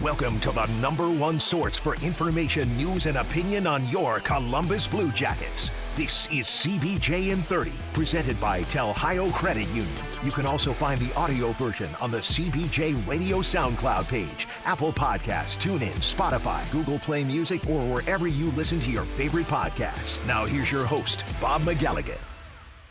Welcome to the #1 source for information, news, and opinion on your Columbus Blue Jackets. This is CBJ in 30, presented by Telhio Credit Union. You can also find the audio version on the CBJ Radio SoundCloud page, Apple Podcasts, TuneIn, Spotify, Google Play Music, or wherever you listen to your favorite podcasts. Now here's your host, Bob McElligott.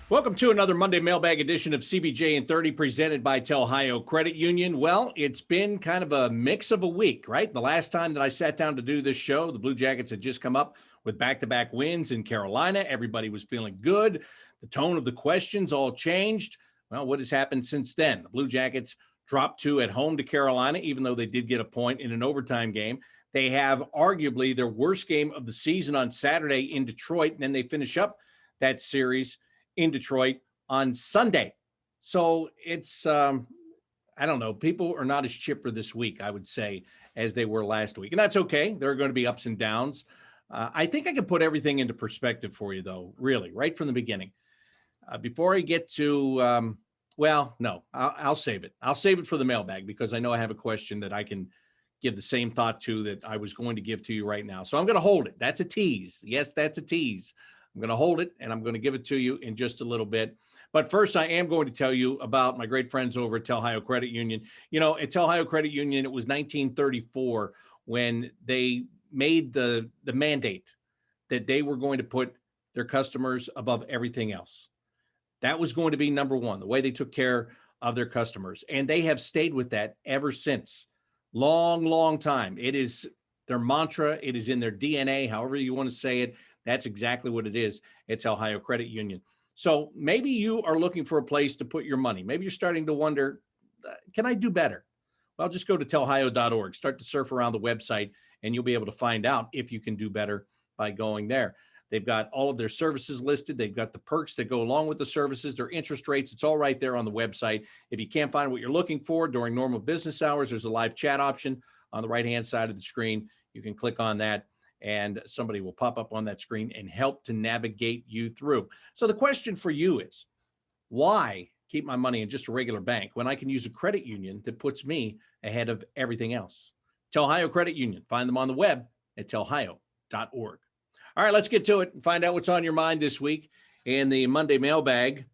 Welcome to another Monday Mailbag edition of CBJ in 30, presented by Telhio Credit Union. Well, it's been kind of a mix of a week, right? The last time that I sat down to do this show, the Blue Jackets had just come up with back-to-back wins in Carolina. Everybody was feeling good. The tone of the questions all changed. Well, what has happened since then? The Blue Jackets dropped 2 at home to Carolina, even though they did get a point in an overtime game. They have arguably their worst game of the season on Saturday in Detroit, and then they finish up that series in Detroit on Sunday. So it's, I don't know, people are not as chipper this week, I would say, as they were last week. And that's okay. There are going to be ups and downs. I think I can put everything into perspective for you, though, really, right from the beginning. Before I get to, I'll save it. I'll save it for the mailbag because I know I have a question that I can give the same thought to that I was going to give to you right now. So I'm going to hold it. That's a tease. Yes, that's a tease. I'm going to hold it, and I'm going to give it to you in just a little bit. But first, I am going to tell you about my great friends over at Telhio Credit Union. You know, at Telhio Credit Union, it was 1934 when they made the mandate that they were going to put their customers above everything else. That was going to be number one, the way they took care of their customers. And they have stayed with that ever since. Long, long time. It is their mantra. It is in their DNA, however you want to say it. That's exactly what it is at Telhio Credit Union. So maybe you are looking for a place to put your money. Maybe you're starting to wonder, can I do better? Well, just go to telhio.org, start to surf around the website, and you'll be able to find out if you can do better by going there. They've got all of their services listed. They've got the perks that go along with the services, their interest rates. It's all right there on the website. If you can't find what you're looking for during normal business hours, there's a live chat option on the right-hand side of the screen. You can click on that, and somebody will pop up on that screen and help to navigate you through. So the question for you is, why keep my money in just a regular bank when I can use a credit union that puts me ahead of everything else? Telhio Credit Union. Find them on the web at telhio.org. All right, let's get to it and find out what's on your mind this week in the Monday Mailbag.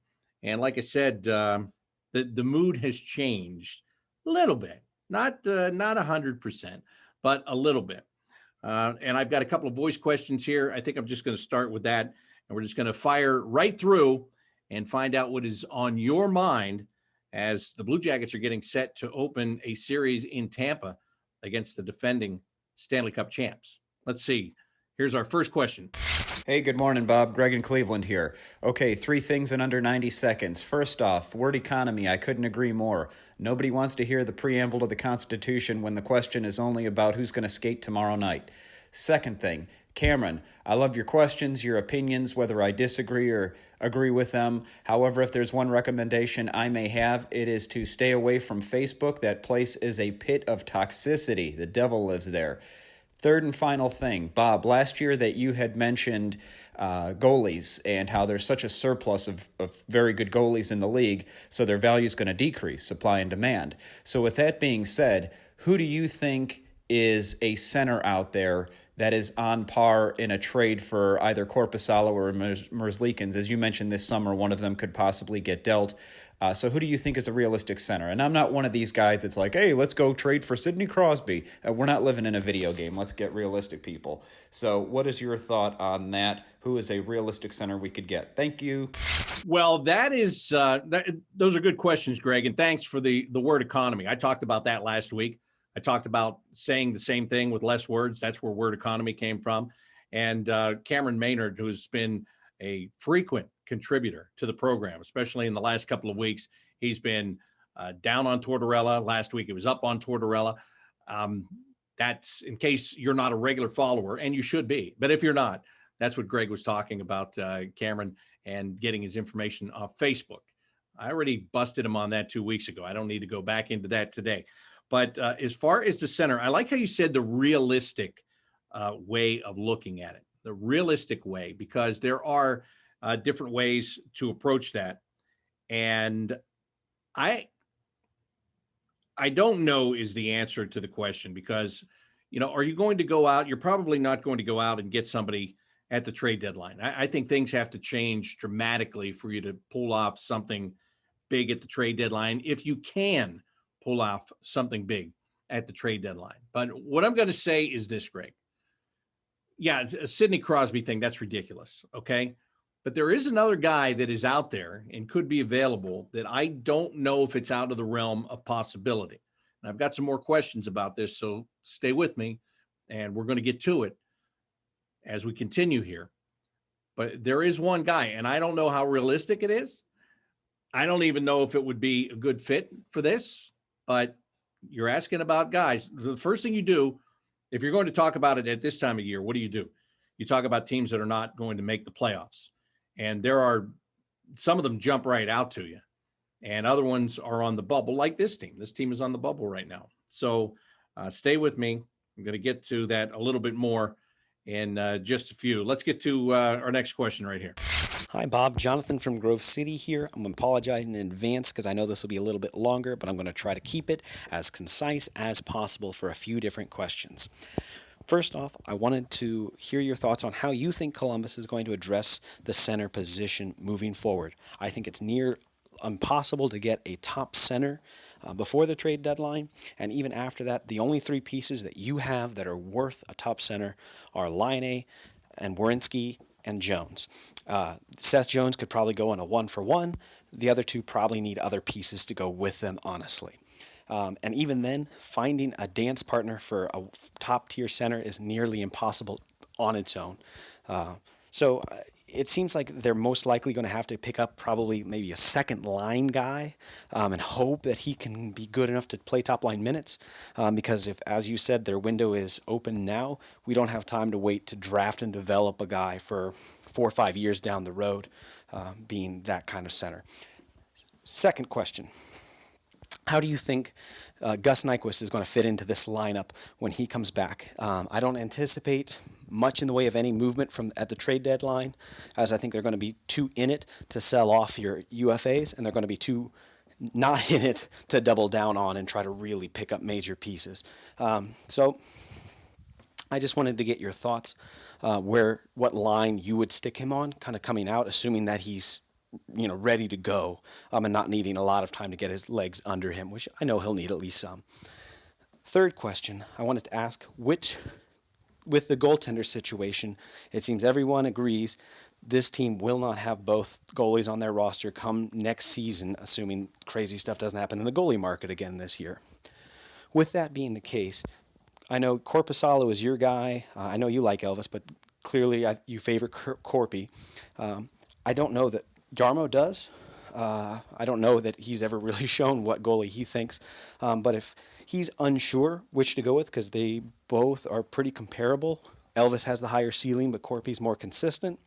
And like I said, the mood has changed a little bit, not 100%, but a little bit. And I've got a couple of voice questions here. I think I'm just going to start with that, and we're just going to fire right through and find out what is on your mind as the Blue Jackets are getting set to open a series in Tampa against the defending Stanley Cup champs. Let's see. Here's our first question. Hey, good morning, Bob. Greg in Cleveland here. Okay, 3 things in under 90 seconds. First off, word economy. I couldn't agree more. Nobody wants to hear the preamble to the Constitution when the question is only about who's going to skate tomorrow night. Second thing, Cameron, I love your questions, your opinions, whether I disagree or agree with them. However, if there's one recommendation I may have, it is to stay away from Facebook. That place is a pit of toxicity. The devil lives there. Third and final thing, Bob, last year that you had mentioned goalies and how there's such a surplus of very good goalies in the league, so their value is going to decrease, supply and demand. So with that being said, who do you think is a center out there that is on par in a trade for either Korpisalo or Merzlikins? As you mentioned this summer, one of them could possibly get dealt. So who do you think is a realistic center? And I'm not one of these guys that's like, hey, let's go trade for Sidney Crosby. We're not living in a video game. Let's get realistic, people. So what is your thought on that? Who is a realistic center we could get? Thank you. Well, that is those are good questions, Greg, and thanks for the word economy. I talked about that last week. I talked about saying the same thing with less words. That's where word economy came from. And Cameron Maynard, who's been a frequent contributor to the program, especially in the last couple of weeks, he's been down on Tortorella. Last week, it was up on Tortorella. That's in case you're not a regular follower, and you should be. But if you're not, that's what Greg was talking about, Cameron, and getting his information off Facebook. I already busted him on that 2 weeks ago. I don't need to go back into that today. But as far as the center, I like how you said the realistic way of looking at it, the realistic way, because there are different ways to approach that. And I I don't know is the answer to the question because, are you going to go out? You're probably not going to go out and get somebody at the trade deadline. I think things have to change dramatically for you to pull off something big at the trade deadline, if you can pull off something big at the trade deadline. But what I'm going to say is this, Greg. Yeah, a Sidney Crosby thing, that's ridiculous, okay? But there is another guy that is out there and could be available that I don't know if it's out of the realm of possibility. And I've got some more questions about this, so stay with me, and we're going to get to it as we continue here. But there is one guy, and I don't know how realistic it is. I don't even know if it would be a good fit for this, but you're asking about guys. The first thing you do, if you're going to talk about it at this time of year, what do? You talk about teams that are not going to make the playoffs. And there are some of them jump right out to you. And other ones are on the bubble, like this team. This team is on the bubble right now. So stay with me. I'm going to get to that a little bit more in just a few. Let's get to our next question right here. Hi, Bob. Jonathan from Grove City here. I'm apologizing in advance because I know this will be a little bit longer, but I'm going to try to keep it as concise as possible for a few different questions. First off, I wanted to hear your thoughts on how you think Columbus is going to address the center position moving forward. I think it's near impossible to get a top center before the trade deadline, and even after that, the only three pieces that you have that are worth a top center are Laine and Werenski and Jones. Seth Jones could probably go on a 1-for-1. The other two probably need other pieces to go with them, honestly. And even then, finding a dance partner for a top-tier center is nearly impossible on its own. So it seems like they're most likely going to have to pick up probably maybe a second-line guy and hope that he can be good enough to play top-line minutes. Because if, as you said, their window is open now, we don't have time to wait to draft and develop a guy for 4 or 5 years down the road, being that kind of center. Second question. How do you think Gus Nyquist is going to fit into this lineup when he comes back? I don't anticipate much in the way of any movement at the trade deadline, as I think they're going to be too in it to sell off your UFAs, and they're going to be too not in it to double down on and try to really pick up major pieces. So I just wanted to get your thoughts what line you would stick him on, kind of coming out, assuming that he's ready to go, and not needing a lot of time to get his legs under him, which I know he'll need at least some. Third question, I wanted to ask, with the goaltender situation, it seems everyone agrees this team will not have both goalies on their roster come next season, assuming crazy stuff doesn't happen in the goalie market again this year. With that being the case, I know Korpisalo is your guy. I know you like Elvis, but clearly you favor Corpy. I don't know that Jarmo does. I don't know that he's ever really shown what goalie he thinks. But if he's unsure which to go with, because they both are pretty comparable, Elvis has the higher ceiling, but Corpy's more consistent,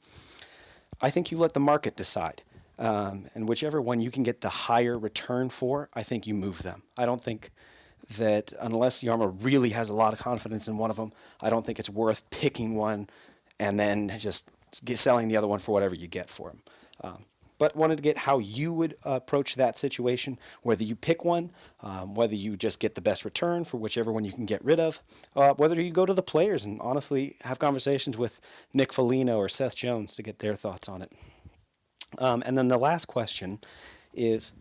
I think you let the market decide. And whichever one you can get the higher return for, I think you move them. I don't think that unless Jarmo really has a lot of confidence in one of them, I don't think it's worth picking one and then just selling the other one for whatever you get for him. But wanted to get how you would approach that situation, whether you pick one, whether you just get the best return for whichever one you can get rid of, whether you go to the players and honestly have conversations with Nick Foligno or Seth Jones to get their thoughts on it. And then the last question is,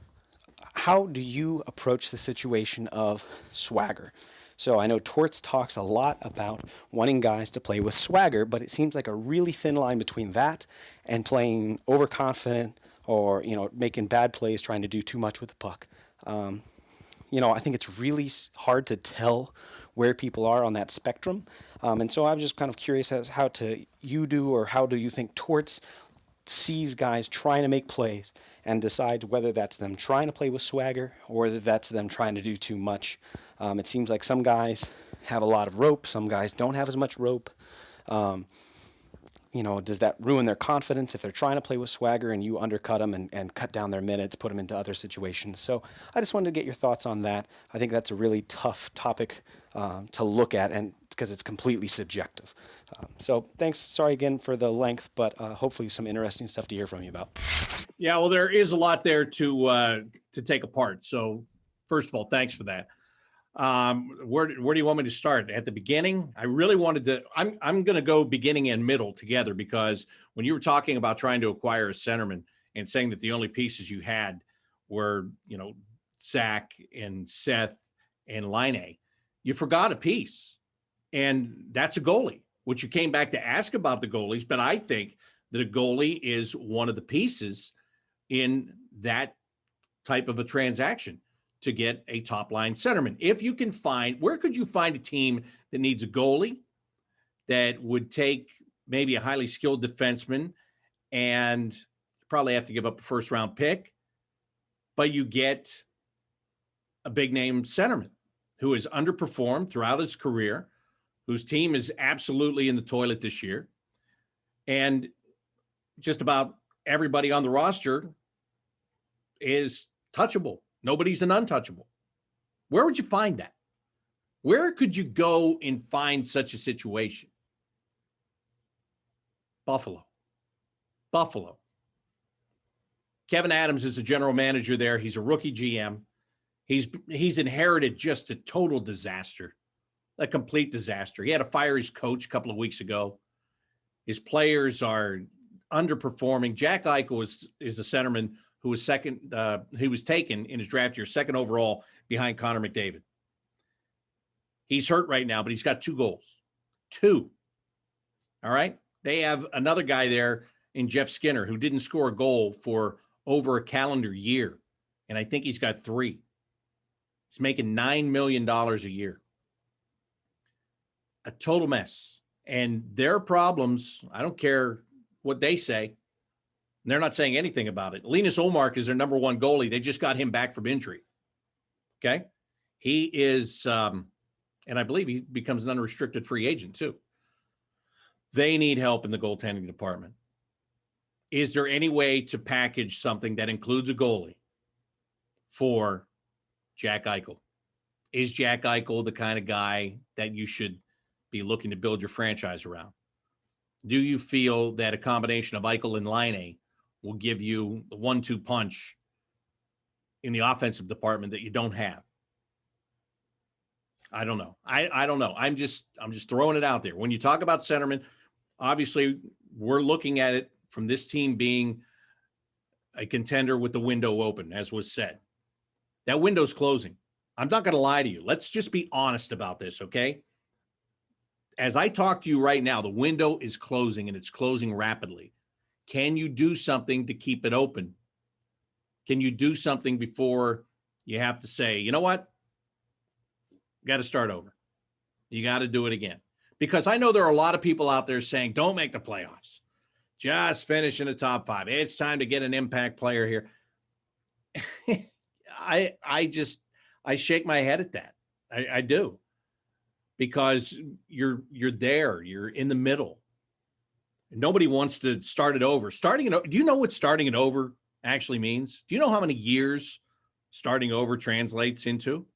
how do you approach the situation of swagger? So I know Torts talks a lot about wanting guys to play with swagger, but it seems like a really thin line between that and playing overconfident or, making bad plays, trying to do too much with the puck. I think it's really hard to tell where people are on that spectrum. And so I'm just kind of curious as how do you think Torts sees guys trying to make plays and decides whether that's them trying to play with swagger or whether that's them trying to do too much. It seems like some guys have a lot of rope, some guys don't have as much rope. Does that ruin their confidence if they're trying to play with swagger and you undercut them and cut down their minutes, put them into other situations? So I just wanted to get your thoughts on that. I think that's a really tough topic to look at, and because it's completely subjective. So thanks. Sorry again for the length, but hopefully some interesting stuff to hear from you about. Yeah, well, there is a lot there to take apart. So first of all, thanks for that. Where do you want me to start? At the beginning? I really wanted to. I'm going to go beginning and middle together, because when you were talking about trying to acquire a centerman and saying that the only pieces you had were, Zach and Seth and Line, you forgot a piece, and that's a goalie, which you came back to ask about the goalies. But I think that a goalie is one of the pieces in that type of a transaction to get a top line centerman. If you can where could you find a team that needs a goalie that would take maybe a highly skilled defenseman, and you probably have to give up a first round pick, but you get a big name centerman who has underperformed throughout his career, whose team is absolutely in the toilet this year, and just about everybody on the roster is touchable. Nobody's an untouchable. Where would you find that? Where could you go and find such a situation? Buffalo. Kevin Adams is the general manager there. He's a rookie GM. He's inherited just a total disaster, a complete disaster. He had to fire his coach a couple of weeks ago. His players are underperforming. Jack Eichel is a centerman who was second. He was taken in his draft year, second overall behind Connor McDavid. He's hurt right now, but he's got 2 goals. 2. All right. They have another guy there in Jeff Skinner who didn't score a goal for over a calendar year, and I think he's got 3. He's making $9 million a year. A total mess. And their problems, I don't care what they say, they're not saying anything about it. Linus Ullmark is their number 1 goalie. They just got him back from injury. Okay. He is, and I believe he becomes an unrestricted free agent too. They need help in the goaltending department. Is there any way to package something that includes a goalie for Jack Eichel? Is Jack Eichel the kind of guy that you should be looking to build your franchise around? Do you feel that a combination of Eichel and Line will give you the 1-2 punch in the offensive department that you don't have? I don't know. I don't know. I'm just throwing it out there. When you talk about centerman, obviously we're looking at it from this team being a contender with the window open, as was said. That window's closing. I'm not going to lie to you. Let's just be honest about this, okay? As I talk to you right now, the window is closing, and it's closing rapidly. Can you do something to keep it open? Can you do something before you have to say, you know what? Got to start over. You got to do it again. Because I know there are a lot of people out there saying, don't make the playoffs. Just finish in the top 5. It's time to get an impact player here. I shake my head at that. I do. Because you're there. You're in the middle. Nobody wants to start it over. Do you know what starting it over actually means? Do you know how many years starting over translates into?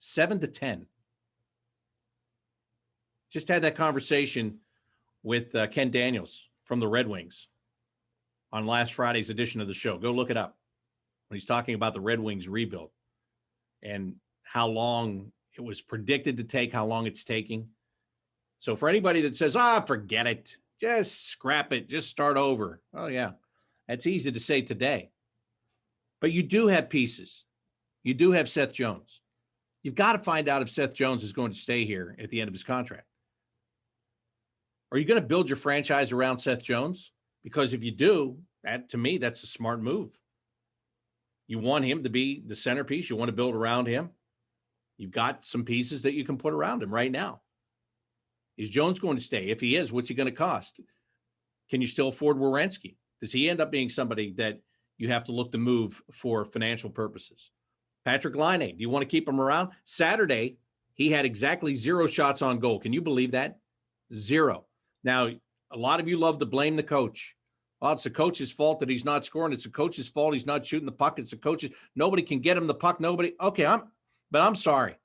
7 to 10. Just had that conversation with Ken Daniels from the Red Wings on last Friday's edition of the show. Go look it up. When he's talking about the Red Wings rebuild and how long it was predicted to take, how long it's taking. So for anybody that says, forget it, just scrap it, just start over. Oh, yeah, that's easy to say today. But you do have pieces. You do have Seth Jones. You've got to find out if Seth Jones is going to stay here at the end of his contract. Are you going to build your franchise around Seth Jones? Because if you do, to me, that's a smart move. You want him to be the centerpiece. You want to build around him. You've got some pieces that you can put around him right now. Is Jones going to stay? If he is, what's he going to cost? Can you still afford Werenski? Does he end up being somebody that you have to look to move for financial purposes? Patrick Laine, do you want to keep him around? Saturday, he had exactly 0 shots on goal. Can you believe that? 0. Now, a lot of you love to blame the coach. Well, it's the coach's fault that he's not scoring. It's the coach's fault he's not shooting the puck. It's the coach's. Nobody can get him the puck. Nobody. Okay, I'm sorry.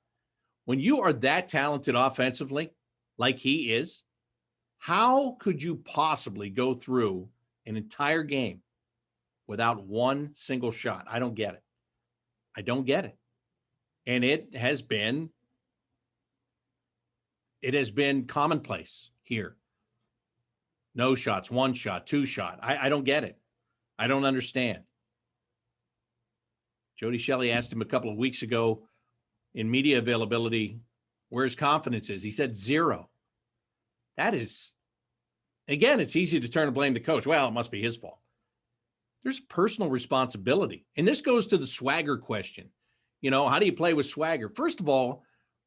When you are that talented offensively, like he is, how could you possibly go through an entire game without one single shot? I don't get it. I don't get it. And it has been commonplace here. No shots, one shot, two shot. I don't get it. I don't understand. Jody Shelley asked him a couple of weeks ago in media availability where his confidence is. He said 0. That is, again, it's easy to turn and blame the coach. Well, it must be his fault. There's personal responsibility. And this goes to the swagger question. You know, how do you play with swagger? First of all,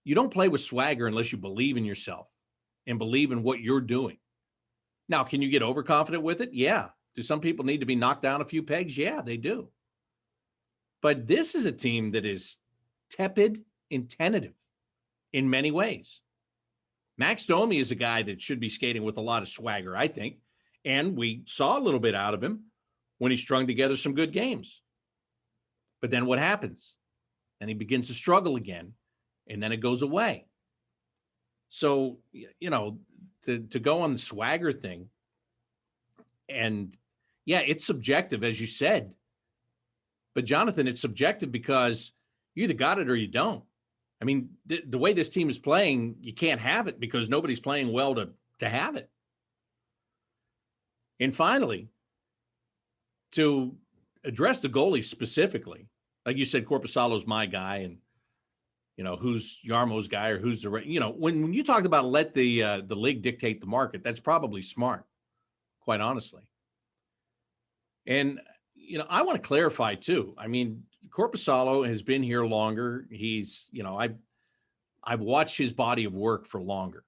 you don't play with swagger unless you believe in yourself and believe in what you're doing. Now, can you get overconfident with it? Yeah. Do some people need to be knocked down a few pegs? Yeah, they do. But this is a team that is tepid and tentative in many ways. Max Domi is a guy that should be skating with a lot of swagger, I think. And we saw a little bit out of him when he strung together some good games. But then what happens? And he begins to struggle again, and then it goes away. So, you know, to go on the swagger thing, and yeah, it's subjective, as you said. But Jonathan, it's subjective because you either got it or you don't. I mean, the way this team is playing, you can't have it because nobody's playing well to have it. And finally, to address the goalies specifically, like you said, Korpisalo's my guy, and you know who's Yarmo's guy or who's the when you talked about let the league dictate the market, that's probably smart, quite honestly. And I want to clarify too. I mean, Korpisalo has been here longer. He's I've watched his body of work for longer,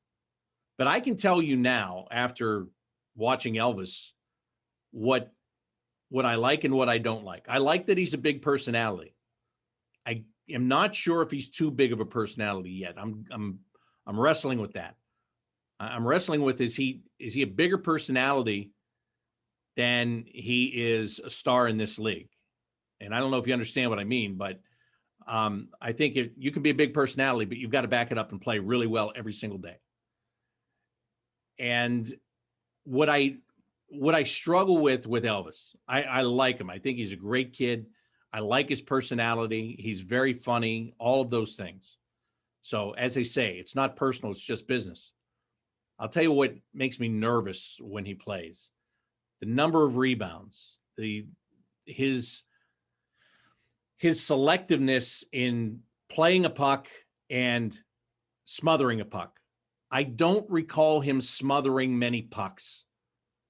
but I can tell you now after watching Elvis what I like and what I don't like. I like that he's a big personality. I am not sure if he's too big of a personality yet. I'm wrestling with that. I'm wrestling with is he a bigger personality than he is a star in this league? And I don't know if you understand what I mean, but I think you can be a big personality, but you've got to back it up and play really well every single day. And what I struggle with Elvis, I like him. I think he's a great kid. I like his personality. He's very funny, all of those things. So as they say, it's not personal, it's just business. I'll tell you what makes me nervous when he plays. The number of rebounds, his selectiveness in playing a puck and smothering a puck. I don't recall him smothering many pucks.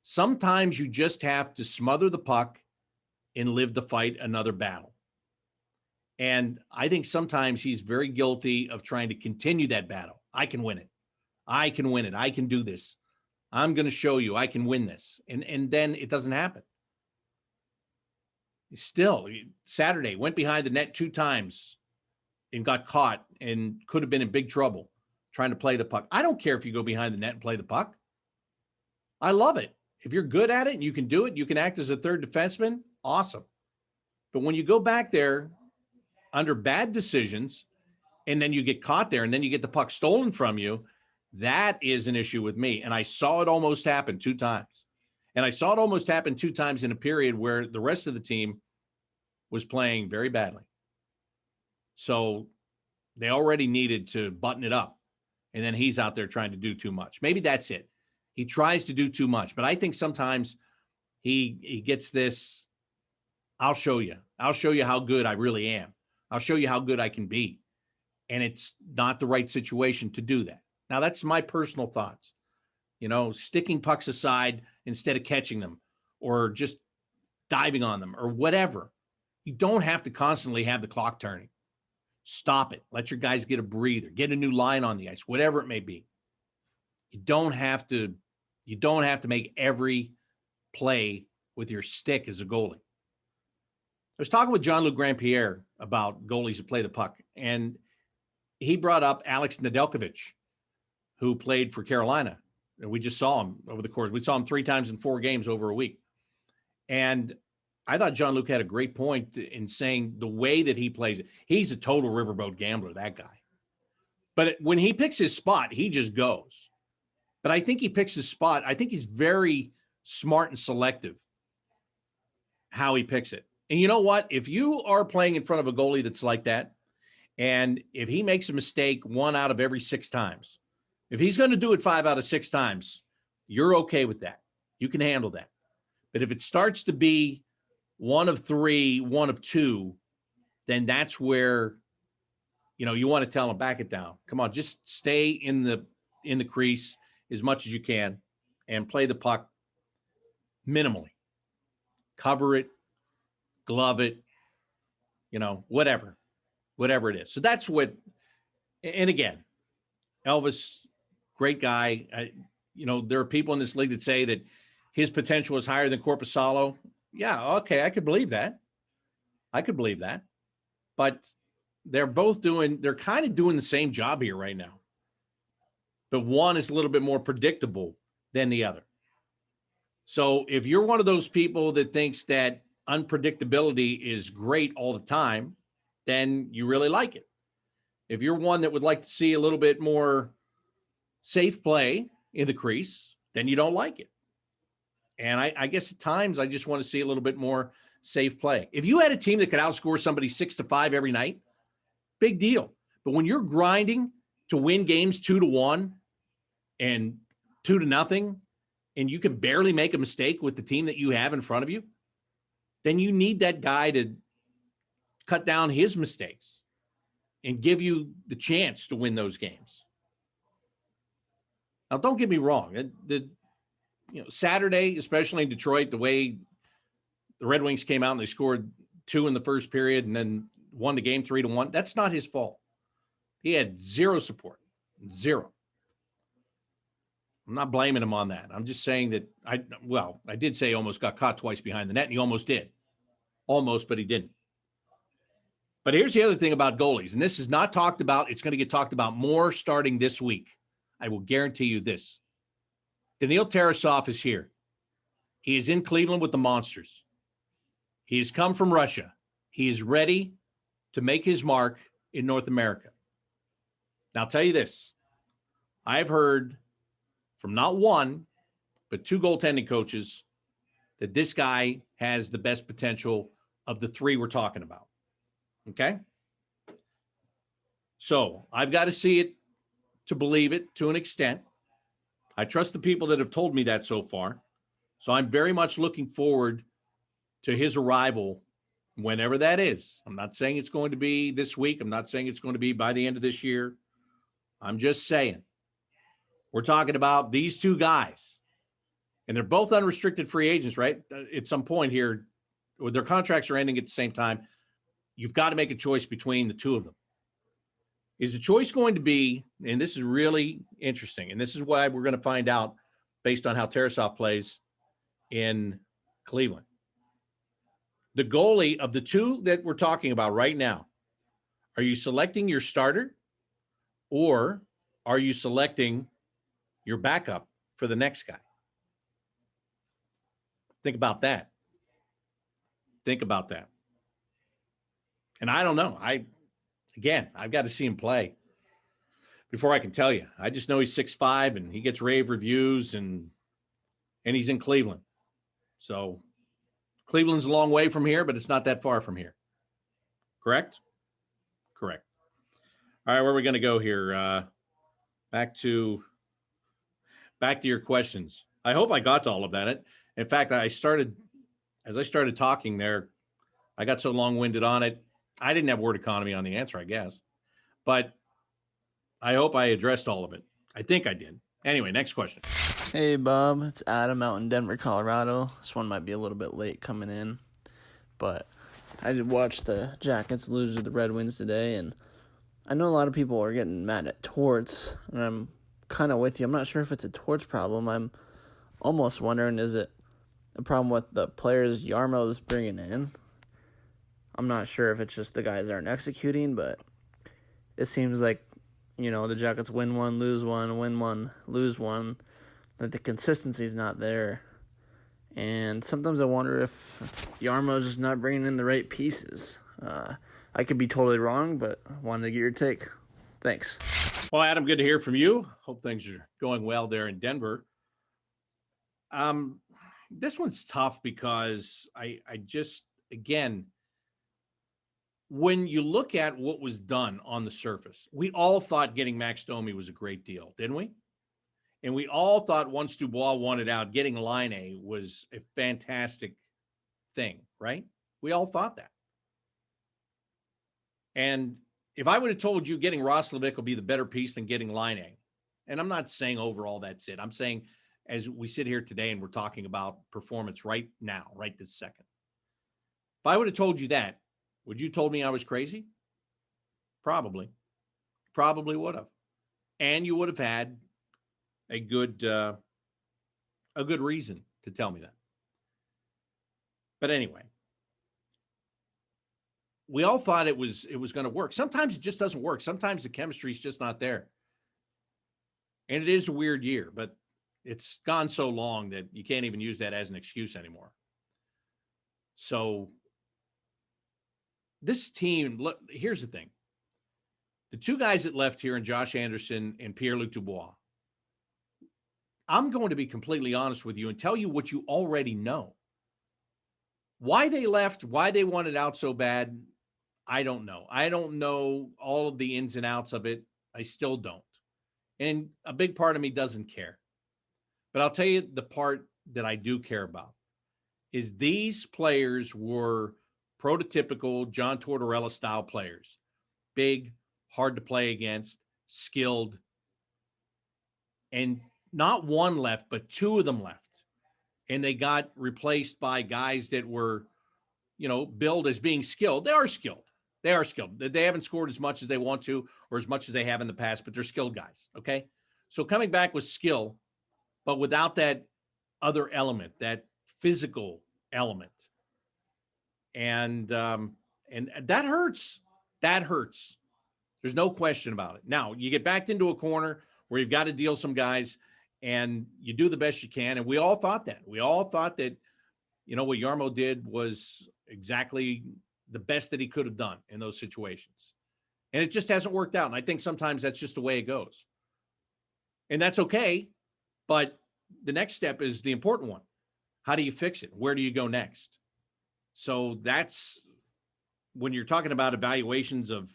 Sometimes you just have to smother the puck and live to fight another battle. And I think sometimes he's very guilty of trying to continue that battle. I can win it. I can win it. I can do this. I'm going to show you I can win this. And then it doesn't happen. Still, Saturday, went behind the net 2 times and got caught and could have been in big trouble trying to play the puck. I don't care if you go behind the net and play the puck. I love it. If you're good at it and you can do it, you can act as a third defenseman, awesome. But when you go back there under bad decisions and then you get caught there and then you get the puck stolen from you, that is an issue with me. And I saw it almost happen 2 times. And I saw it almost happen 2 times in a period where the rest of the team was playing very badly. So they already needed to button it up. And then he's out there trying to do too much. Maybe that's it. He tries to do too much. But I think sometimes he gets this, I'll show you. I'll show you how good I really am. I'll show you how good I can be. And it's not the right situation to do that. Now, that's my personal thoughts. Sticking pucks aside instead of catching them or just diving on them or whatever. You don't have to constantly have the clock turning. Stop it. Let your guys get a breather, get a new line on the ice, whatever it may be. You don't have to make every play with your stick as a goalie. I was talking with Jean-Luc Grandpierre about goalies who play the puck, and he brought up Alex Nedeljkovic, who played for Carolina. And we just saw him over the course. We saw him 3 times in 4 games over a week. And I thought Jean-Luc had a great point in saying the way that he plays it. He's a total riverboat gambler, that guy. But when he picks his spot, he just goes. But I think he picks his spot. I think he's very smart and selective how he picks it. And you know what? If you are playing in front of a goalie that's like that, And if he makes a mistake 1 out of every 6 times, if he's going to do it 5 out of 6 times, you're okay with that. You can handle that. But if it starts to be 1 of 3, 1 of 2, then that's where, you want to tell him, back it down. Come on, just stay in the crease as much as you can and play the puck minimally. Cover it, glove it, whatever it is. So that's what, and again, Elvis, great guy. There are people in this league that say that his potential is higher than Korpisalo. Yeah, okay, I could believe that. But they're kind of doing the same job here right now. But one is a little bit more predictable than the other. So if you're one of those people that thinks that unpredictability is great all the time, then you really like it. If you're one that would like to see a little bit more safe play in the crease, then you don't like it. And I guess at times I just want to see a little bit more safe play. If you had a team that could outscore somebody 6-5 every night, big deal. But when you're grinding to win games 2-1 and 2-0, and you can barely make a mistake with the team that you have in front of you, then you need that guy to cut down his mistakes and give you the chance to win those games. Now, don't get me wrong. Saturday, especially in Detroit, the way the Red Wings came out and they scored 2 in the first period and then won the game 3-1, that's not his fault. He had zero support. Zero. I'm not blaming him on that. I'm just saying that I did say he almost got caught twice behind the net, and he almost did. Almost, but he didn't. But here's the other thing about goalies, and this is not talked about. It's going to get talked about more starting this week. I will guarantee you this. Daniil Tarasov is here. He is in Cleveland with the Monsters. He has come from Russia. He is ready to make his mark in North America. Now, I'll tell you this. I've heard from not one, but 2 goaltending coaches that this guy has the best potential of the 3 we're talking about. Okay? So I've got to see it to believe it to an extent. I trust the people that have told me that so far. So I'm very much looking forward to his arrival whenever that is. I'm not saying it's going to be this week. I'm not saying it's going to be by the end of this year. I'm just saying. We're talking about these 2 guys. And they're both unrestricted free agents, right? At some point here, their contracts are ending at the same time. You've got to make a choice between the 2 of them. Is the choice going to be, and this is really interesting, and this is why we're going to find out based on how Tarasov plays in Cleveland. The goalie of the 2 that we're talking about right now, are you selecting your starter or are you selecting your backup for the next guy? Think about that. And I don't know. I've got to see him play before I can tell you. I just know he's 6'5" and he gets rave reviews and he's in Cleveland. So Cleveland's a long way from here, but it's not that far from here. Correct? Correct. All right, where are we going to go here? Back to your questions. I hope I got to all of that. In fact, as I started talking there, I got so long-winded on it. I didn't have word economy on the answer, I guess. But I hope I addressed all of it. I think I did. Anyway, next question. Hey, Bob. It's Adam out in Denver, Colorado. This one might be a little bit late coming in, but I did watch the Jackets lose to the Red Wings today, and I know a lot of people are getting mad at Torts, and I'm kind of with you. I'm not sure if it's a Torts problem. I'm almost wondering, is it a problem with the players Yarmo's bringing in? I'm not sure if it's just the guys aren't executing, but it seems like, the Jackets win one, lose one, win one, lose one, that the consistency's not there. And sometimes I wonder if Yarmo's just not bringing in the right pieces. I could be totally wrong, but I wanted to get your take. Thanks. Well, Adam, good to hear from you. Hope things are going well there in Denver. This one's tough because I just, again, when you look at what was done on the surface, we all thought getting Max Domi was a great deal, didn't we? And we all thought once Dubois wanted out, getting Line was a fantastic thing, right? We all thought that. And if I would have told you getting Roslovic will be the better piece than getting Line, and I'm not saying overall that's it. I'm saying as we sit here today and we're talking about performance right now, right this second. If I would have told you that, would you told me I was crazy? Probably. Probably would have. And you would have had a good reason to tell me that. But anyway, we all thought it was going to work. Sometimes it just doesn't work. Sometimes the chemistry is just not there. And it is a weird year, but it's gone so long that you can't even use that as an excuse anymore. So this team, look, here's the thing. The two guys that left here, and Josh Anderson and Pierre-Luc Dubois, I'm going to be completely honest with you and tell you what you already know. Why they left, why they wanted out so bad, I don't know. I don't know all of the ins and outs of it. I still don't. And a big part of me doesn't care. But I'll tell you the part that I do care about is these players were prototypical John Tortorella style players. Big, hard to play against, skilled. And not one left, but two of them left. And they got replaced by guys that were, billed as being skilled. They are skilled. They are skilled. They haven't scored as much as they want to or as much as they have in the past, but they're skilled guys, okay? So coming back with skill, but without that other element, that physical element. And that hurts. That hurts. There's no question about it. Now, you get backed into a corner where you've got to deal some guys, and you do the best you can. And we all thought that. We all thought that, what Jarmo did was exactly the best that he could have done in those situations. And it just hasn't worked out. And I think sometimes that's just the way it goes. And that's okay. But the next step is the important one. How do you fix it? Where do you go next? So that's when you're talking about evaluations of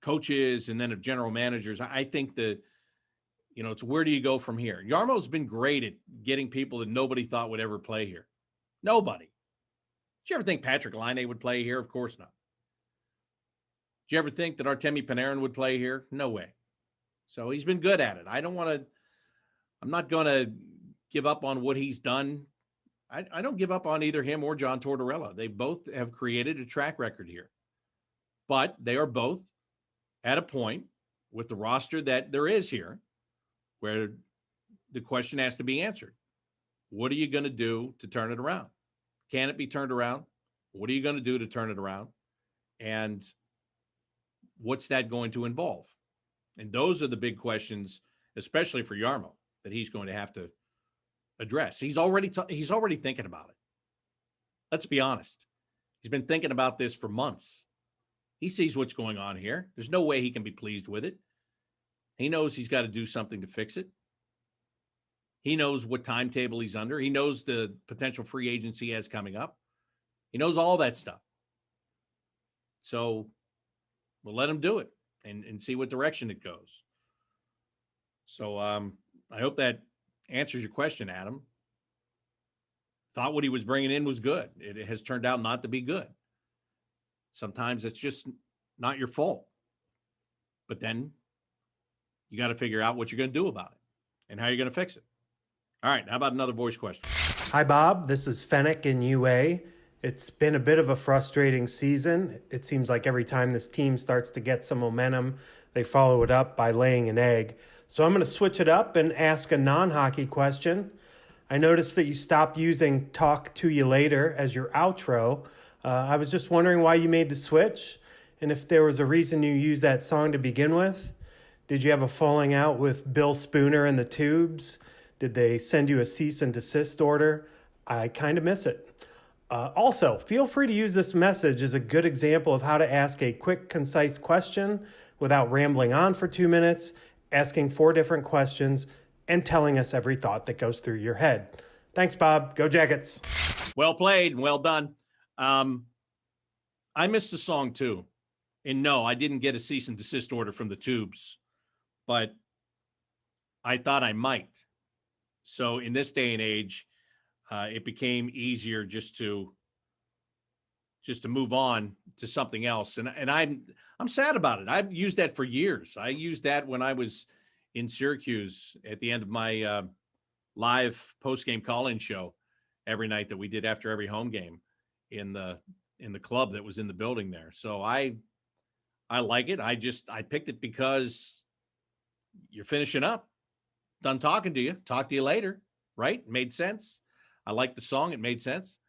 coaches and then of general managers. I think it's where do you go from here? Jarmo's been great at getting people that nobody thought would ever play here. Nobody. Did you ever think Patrick Laine would play here? Of course not. Did you ever think that Artemi Panarin would play here? No way. So he's been good at it. I'm not going to give up on what he's done. I don't give up on either him or John Tortorella. They both have created a track record here. But they are both at a point with the roster that there is here where the question has to be answered. What are you going to do to turn it around? Can it be turned around? What are you going to do to turn it around? And what's that going to involve? And those are the big questions, especially for Jarmo, that he's going to have to address. He's already thinking about it. Let's be honest. He's been thinking about this for months. He sees what's going on here. There's no way he can be pleased with it. He knows he's got to do something to fix it. He knows what timetable he's under. He knows the potential free agency he has coming up. He knows all that stuff. So we'll let him do it and see what direction it goes. So I hope that answers your question, Adam. Thought what he was bringing in was good. It has turned out not to be good. Sometimes it's just not your fault. But then you got to figure out what you're going to do about it and how you're going to fix it. All right, how about another voice question? Hi, Bob. This is Fennec in UA. It's been a bit of a frustrating season. It seems like every time this team starts to get some momentum, they follow it up by laying an egg. So I'm going to switch it up and ask a non-hockey question. I noticed that you stopped using Talk to You Later as your outro. I was just wondering why you made the switch and if there was a reason you used that song to begin with. Did you have a falling out with Bill Spooner and the Tubes? Did they send you a cease and desist order? I kind of miss it. Also, feel free to use this message as a good example of how to ask a quick, concise question without rambling on for 2 minutes, asking 4 different questions, and telling us every thought that goes through your head. Thanks, Bob. Go Jackets. Well played and well done. I missed the song too. And no, I didn't get a cease and desist order from the Tubes, but I thought I might. So in this day and age, it became easier just to move on to something else. And I'm sad about it. I've used that for years. I used that when I was in Syracuse at the end of my live post-game call-in show every night that we did after every home game in the club that was in the building there. So I like it. I picked it because you're finishing up. Done talking to you. Talk to you later. Right? Made sense. I like the song. It made sense.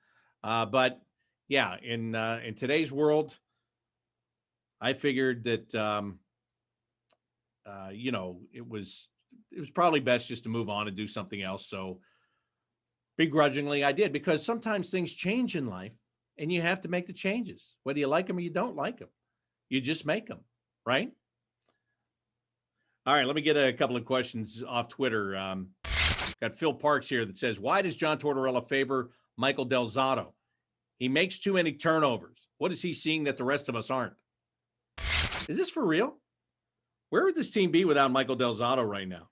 But yeah, in today's world, I figured that it was probably best just to move on and do something else. So begrudgingly, I did, because sometimes things change in life, and you have to make the changes, whether you like them or you don't like them. You just make them, right? All right, let me get a couple of questions off Twitter. Got Phil Parks here that says, why does John Tortorella favor Michael Del Zotto? He makes too many turnovers. What is he seeing that the rest of us aren't? Is this for real? Where would this team be without Michael Del Zotto right now?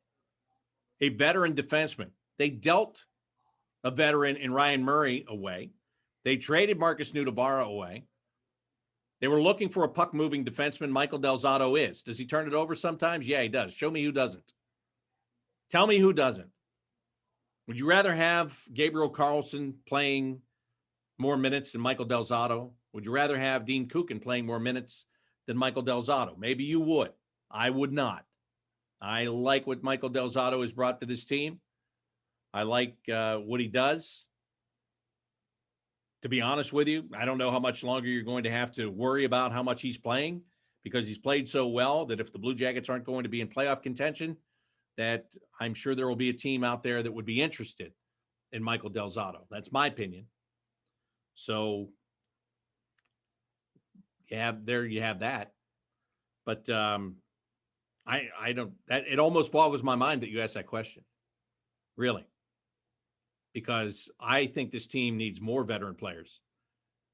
A veteran defenseman. They dealt a veteran in Ryan Murray away. They traded Marcus Nudavara away. They were looking for a puck-moving defenseman. Michael Del Zotto is. Does he turn it over sometimes? Yeah, he does. Show me who doesn't. Tell me who doesn't. Would you rather have Gabriel Carlson playing more minutes than Michael Del Zotto? Would you rather have Dean Kukin playing more minutes than Michael Del Zotto? Maybe you would. I would not. I like what Michael Del Zotto has brought to this team. I like what he does. To be honest with you, I don't know how much longer you're going to have to worry about how much he's playing, because he's played so well that if the Blue Jackets aren't going to be in playoff contention, that I'm sure there will be a team out there that would be interested in Michael Del Zotto. That's my opinion. So there you have that. But I don't, that it almost boggles my mind that you asked that question. Really. Because I think this team needs more veteran players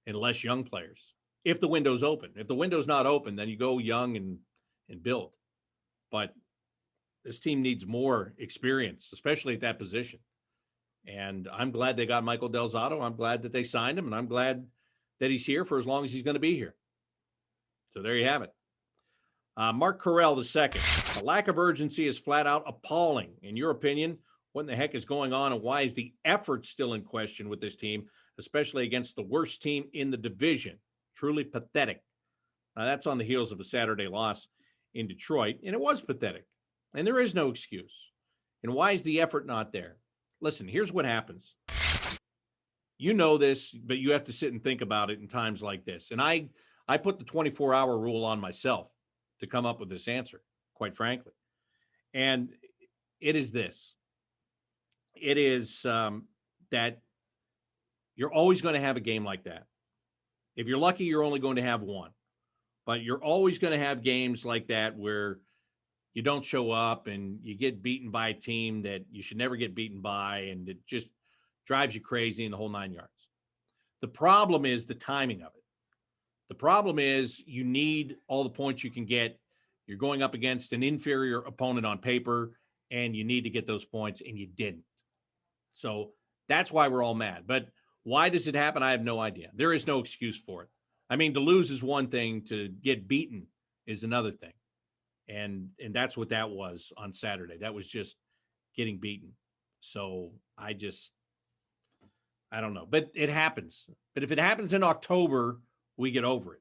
and less young players. If the window's open. If the window's not open, then you go young and build. But this team needs more experience, especially at that position. And I'm glad they got Michael Del Zotto. I'm glad that they signed him, and I'm glad that he's here for as long as he's going to be here. So there you have it. Mark Carell II. The lack of urgency is flat out appalling. In your opinion, what in the heck is going on, and why is the effort still in question with this team, especially against the worst team in the division? Truly pathetic. Now, that's on the heels of a Saturday loss in Detroit, and it was pathetic. And there is no excuse. And why is the effort not there? Listen, here's what happens. You know this, but you have to sit and think about it in times like this. And I put the 24-hour rule on myself to come up with this answer, quite frankly. And it is this. It is that you're always going to have a game like that. If you're lucky, you're only going to have one. But you're always going to have games like that where you don't show up and you get beaten by a team that you should never get beaten by, and it just drives you crazy in the whole 9 yards. The problem is the timing of it. The problem is you need all the points you can get. You're going up against an inferior opponent on paper, and you need to get those points, and you didn't. So that's why we're all mad. But why does it happen? I have no idea. There is no excuse for it. I mean, to lose is one thing. To get beaten is another thing. And that's what that was on Saturday. That was just getting beaten. So I don't know. But it happens. But if it happens in October, we get over it.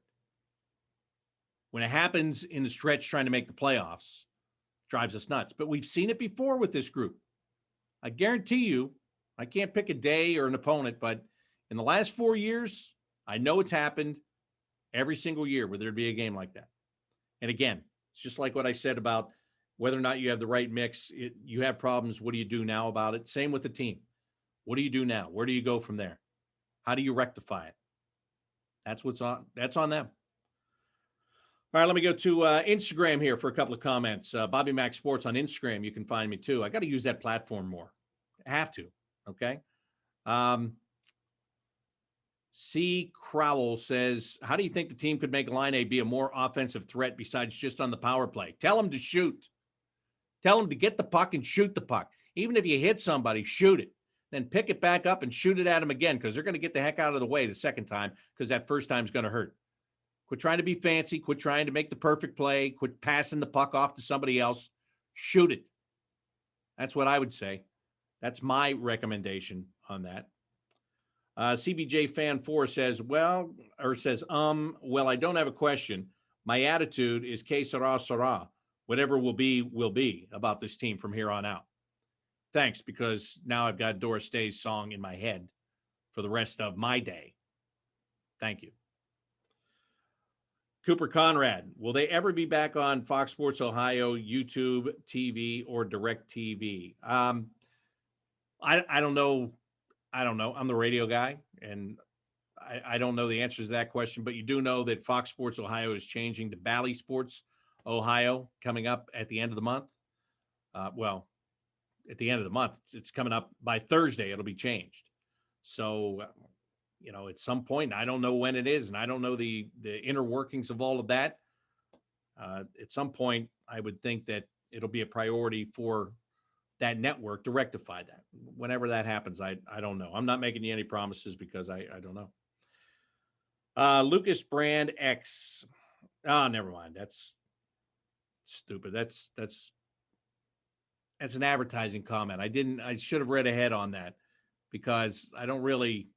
When it happens in the stretch trying to make the playoffs, it drives us nuts. But we've seen it before with this group. I guarantee you, I can't pick a day or an opponent, but in the last 4 years, I know it's happened every single year where there'd be a game like that. And again, it's just like what I said about whether or not you have the right mix. You have problems. What do you do now about it? Same with the team. What do you do now? Where do you go from there? How do you rectify it? That's on them. All right, let me go to Instagram here for a couple of comments. Bobby Mac Sports on Instagram. You can find me too. I got to use that platform more. I have to. Okay. C. Crowell says, how do you think the team could make Line A be a more offensive threat besides just on the power play? Tell them to shoot. Tell them to get the puck and shoot the puck. Even if you hit somebody, shoot it. Then pick it back up and shoot it at them again, because they're going to get the heck out of the way the second time, because that first time is going to hurt. Quit trying to be fancy. Quit trying to make the perfect play. Quit passing the puck off to somebody else. Shoot it. That's what I would say. That's my recommendation on that. CBJ Fan 4 says, well, I don't have a question. My attitude is que sera, sera. Whatever will be about this team from here on out. Thanks, because now I've got Doris Day's song in my head for the rest of my day. Thank you. Cooper Conrad, will they ever be back on Fox Sports Ohio, YouTube, TV, or Direct TV? I don't know. I'm the radio guy, and I don't know the answers to that question, but you do know that Fox Sports Ohio is changing to Bally Sports Ohio coming up at the end of the month. At the end of the month, it's coming up by Thursday. It'll be changed. So, at some point, I don't know when it is, and I don't know the inner workings of all of that. At some point, I would think that it'll be a priority for that network to rectify that. Whenever that happens, I don't know. I'm not making you any promises because I don't know. Lucas Brand X. Oh, never mind. That's stupid. That's an advertising comment. I should have read ahead on that, because I don't really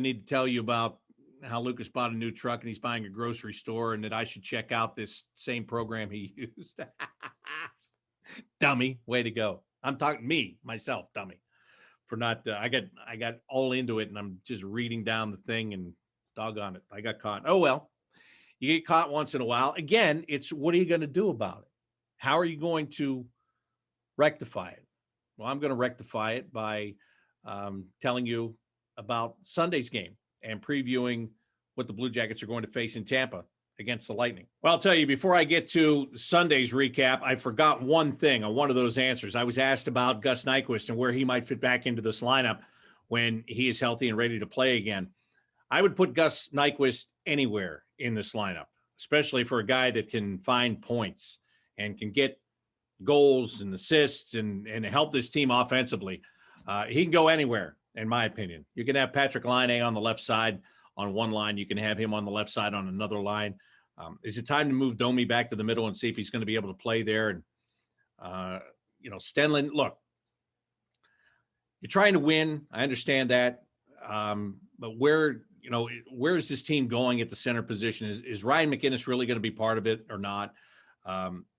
need to tell you about how Lucas bought a new truck and he's buying a grocery store, and that I should check out this same program he used. Dummy. Way to go. I'm talking myself, dummy, for not, I got all into it, and I'm just reading down the thing, and doggone it, I got caught. Oh, well, you get caught once in a while. Again, it's, what are you going to do about it? How are you going to rectify it? Well, I'm going to rectify it by telling you about Sunday's game and previewing what the Blue Jackets are going to face in Tampa against the Lightning. Well, I'll tell you, before I get to Sunday's recap, I forgot one thing on one of those answers. I was asked about Gus Nyquist and where he might fit back into this lineup when he is healthy and ready to play again. I would put Gus Nyquist anywhere in this lineup, especially for a guy that can find points and can get goals and assists and help this team offensively. He can go anywhere, in my opinion. You can have Patrick Laine on the left side on one line. You can have him on the left side on another line. Is it time to move Domi back to the middle and see if he's going to be able to play there? And, Stenlund, look, you're trying to win. I understand that. But where is this team going at the center position? Is Ryan McInnes really going to be part of it or not?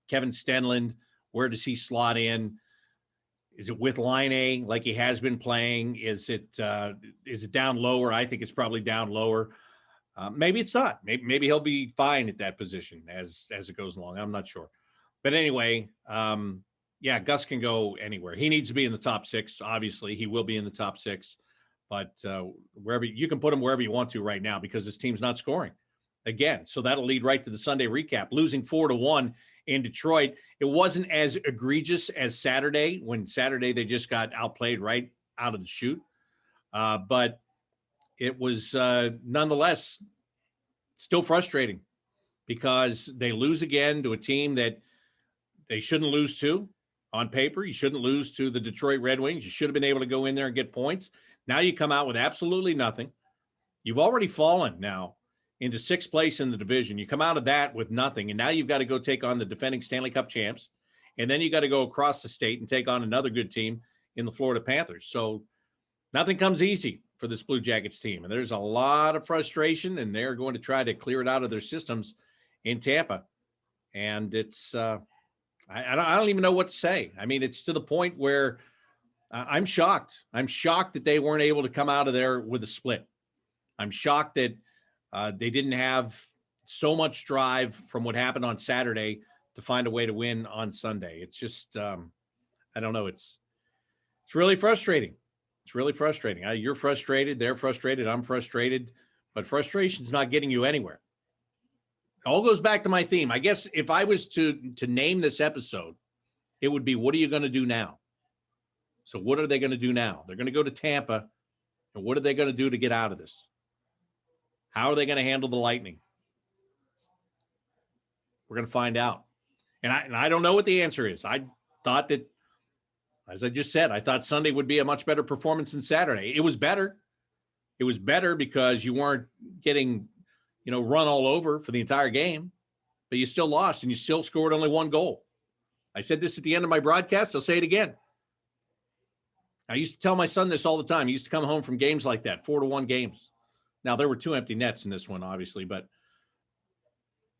Kevin Stenlund, where does he slot in? Is it with Laine like he has been playing? Is it down lower? I think it's probably down lower. Maybe it's not. Maybe he'll be fine at that position as it goes along. I'm not sure. But anyway, Gus can go anywhere. He needs to be in the top six. Obviously, he will be in the top six. But wherever you can put him wherever you want to right now, because this team's not scoring again. So that'll lead right to the Sunday recap. Losing 4-1 in Detroit. It wasn't as egregious as Saturday, when Saturday they just got outplayed right out of the chute. But it was nonetheless still frustrating, because they lose again to a team that they shouldn't lose to on paper. You shouldn't lose to the Detroit Red Wings. You should have been able to go in there and get points. Now you come out with absolutely nothing. You've already fallen now into sixth place in the division. You come out of that with nothing, and now you've got to go take on the defending Stanley Cup champs, and then you got to go across the state and take on another good team in the Florida Panthers. So nothing comes easy for this Blue Jackets team, and there's a lot of frustration, and they're going to try to clear it out of their systems in Tampa. And it's I don't even know what to say. I mean, it's to the point where I'm shocked. I'm shocked that they weren't able to come out of there with a split. I'm shocked that they didn't have so much drive from what happened on Saturday to find a way to win on Sunday. It's just, I don't know. It's really frustrating. It's really frustrating. You're frustrated. They're frustrated. I'm frustrated. But frustration's not getting you anywhere. It all goes back to my theme. I guess if I was to name this episode, it would be, what are you going to do now? So what are they going to do now? They're going to go to Tampa. And what are they going to do to get out of this? How are they going to handle the Lightning? We're going to find out. And I don't know what the answer is. I thought that, as I just said, I thought Sunday would be a much better performance than Saturday. It was better. It was better because you weren't getting, run all over for the entire game, but you still lost and you still scored only one goal. I said this at the end of my broadcast. I'll say it again. I used to tell my son this all the time. He used to come home from games like that, 4-1 games. Now, there were 2 empty nets in this one, obviously, but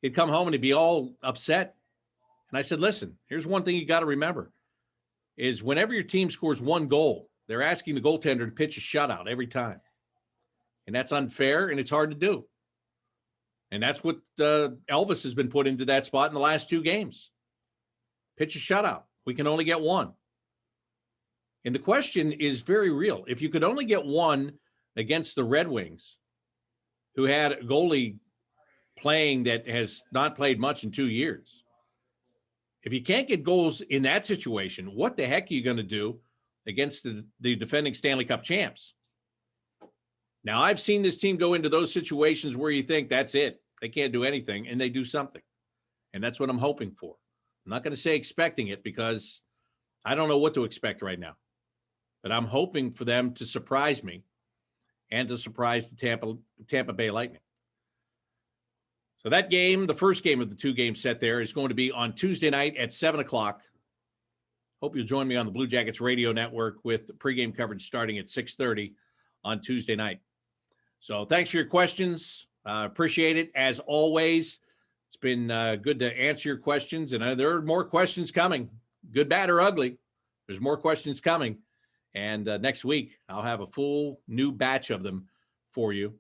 he'd come home and he'd be all upset. And I said, listen, here's one thing you got to remember is whenever your team scores 1 goal, they're asking the goaltender to pitch a shutout every time. And that's unfair, and it's hard to do. And that's what Elvis has been put into that spot in the last 2 games. Pitch a shutout. We can only get 1. And the question is very real. If you could only get 1 against the Red Wings, who had a goalie playing that has not played much in 2 years, if you can't get goals in that situation, what the heck are you going to do against the defending Stanley Cup champs? Now, I've seen this team go into those situations where you think that's it. They can't do anything, and they do something. And that's what I'm hoping for. I'm not going to say expecting it because I don't know what to expect right now. But I'm hoping for them to surprise me and to surprise the Tampa Bay Lightning. So that game, the first game of the 2-game set there, is going to be on Tuesday night at 7 o'clock. Hope you'll join me on the Blue Jackets radio network with pregame coverage starting at 6:30 on Tuesday night. So thanks for your questions. Appreciate it. As always, it's been good to answer your questions. And there are more questions coming, good, bad, or ugly. There's more questions coming. And next week, I'll have a full new batch of them for you.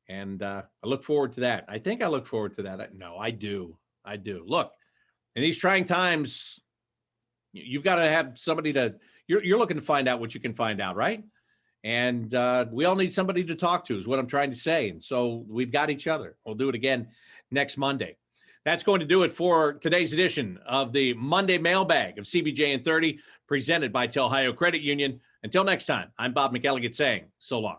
And I look forward to that. I think I look forward to that. No, I do. Look, in these trying times, you've got to have somebody you're looking to find out what you can find out, right? And we all need somebody to talk to is what I'm trying to say. And so we've got each other. We'll do it again next Monday. That's going to do it for today's edition of the Monday Mailbag of CBJ and 30, presented by Telhio Credit Union. Until next time, I'm Bob McElligott saying so long.